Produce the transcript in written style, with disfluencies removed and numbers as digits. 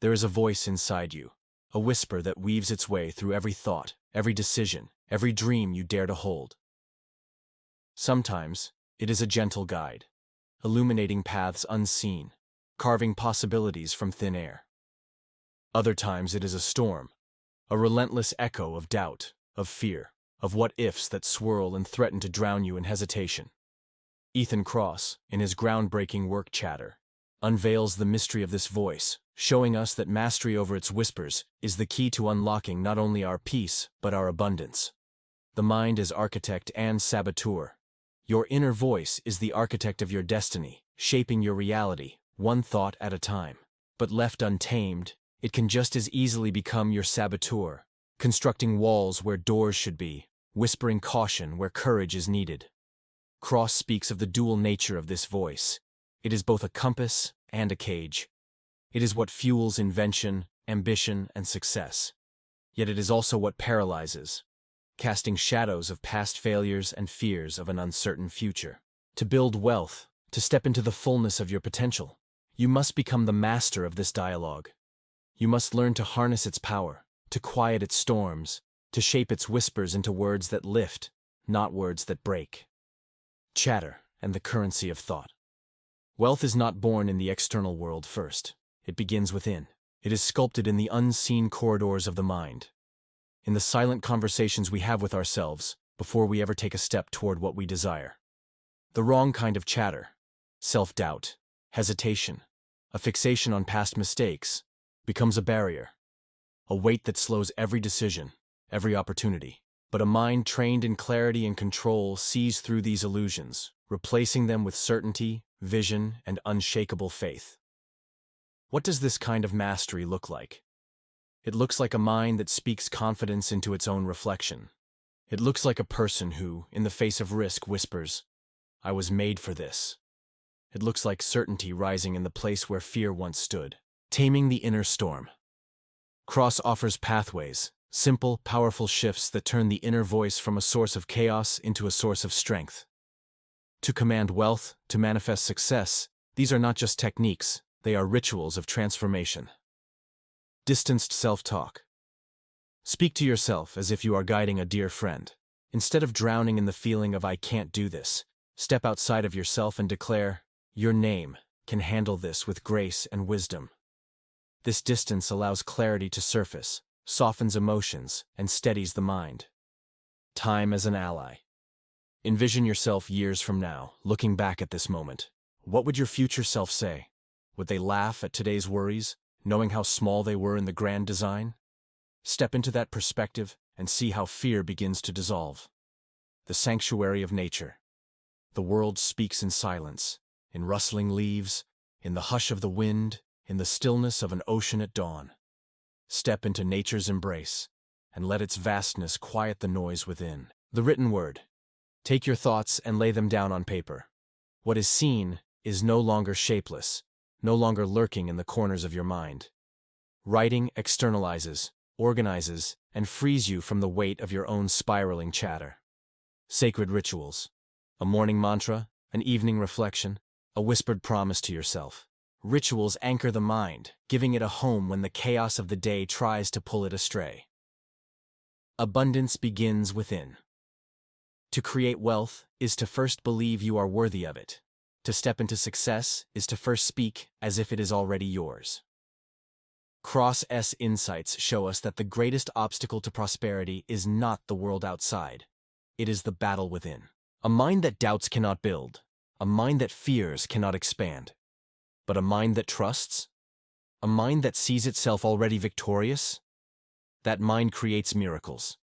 There is a voice inside you, a whisper that weaves its way through every thought, every decision, every dream you dare to hold. Sometimes, it is a gentle guide, illuminating paths unseen, carving possibilities from thin air. Other times it is a storm, a relentless echo of doubt, of fear, of what-ifs that swirl and threaten to drown you in hesitation. Ethan Kross, in his groundbreaking work Chatter, unveils the mystery of this voice, showing us that mastery over its whispers is the key to unlocking not only our peace, but our abundance. The mind is architect and saboteur. Your inner voice is the architect of your destiny, shaping your reality, one thought at a time. But left untamed, it can just as easily become your saboteur, constructing walls where doors should be, whispering caution where courage is needed. Kross speaks of the dual nature of this voice. It is both a compass and a cage. It is what fuels invention, ambition, and success. Yet it is also what paralyzes, casting shadows of past failures and fears of an uncertain future. To build wealth, to step into the fullness of your potential, you must become the master of this dialogue. You must learn to harness its power, to quiet its storms, to shape its whispers into words that lift, not words that break. Chatter and the currency of thought. Wealth is not born in the external world first. It begins within. It is sculpted in the unseen corridors of the mind, in the silent conversations we have with ourselves before we ever take a step toward what we desire. The wrong kind of chatter, self-doubt, hesitation, a fixation on past mistakes, becomes a barrier, a weight that slows every decision, every opportunity. But a mind trained in clarity and control sees through these illusions, replacing them with certainty, vision, and unshakable faith. What does this kind of mastery look like? It looks like a mind that speaks confidence into its own reflection. It looks like a person who, in the face of risk, whispers, "I was made for this." It looks like certainty rising in the place where fear once stood, taming the inner storm. Kross offers pathways, simple, powerful shifts that turn the inner voice from a source of chaos into a source of strength. To command wealth, to manifest success, these are not just techniques, they are rituals of transformation. Distanced self-talk. Speak to yourself as if you are guiding a dear friend. Instead of drowning in the feeling of "I can't do this," step outside of yourself and declare, "Your name can handle this with grace and wisdom." This distance allows clarity to surface, softens emotions, and steadies the mind. Time as an ally. Envision yourself years from now, looking back at this moment. What would your future self say? Would they laugh at today's worries, knowing how small they were in the grand design? Step into that perspective and see how fear begins to dissolve. The sanctuary of nature. The world speaks in silence, in rustling leaves, in the hush of the wind, in the stillness of an ocean at dawn. Step into nature's embrace, and let its vastness quiet the noise within. The written word. Take your thoughts and lay them down on paper. What is seen is no longer shapeless, no longer lurking in the corners of your mind. Writing externalizes, organizes, and frees you from the weight of your own spiraling chatter. Sacred rituals. A morning mantra, an evening reflection, a whispered promise to yourself. Rituals anchor the mind, giving it a home when the chaos of the day tries to pull it astray. Abundance begins within. To create wealth is to first believe you are worthy of it. To step into success is to first speak as if it is already yours. Kross's insights show us that the greatest obstacle to prosperity is not the world outside. It is the battle within. A mind that doubts cannot build. A mind that fears cannot expand. But a mind that trusts? A mind that sees itself already victorious? That mind creates miracles.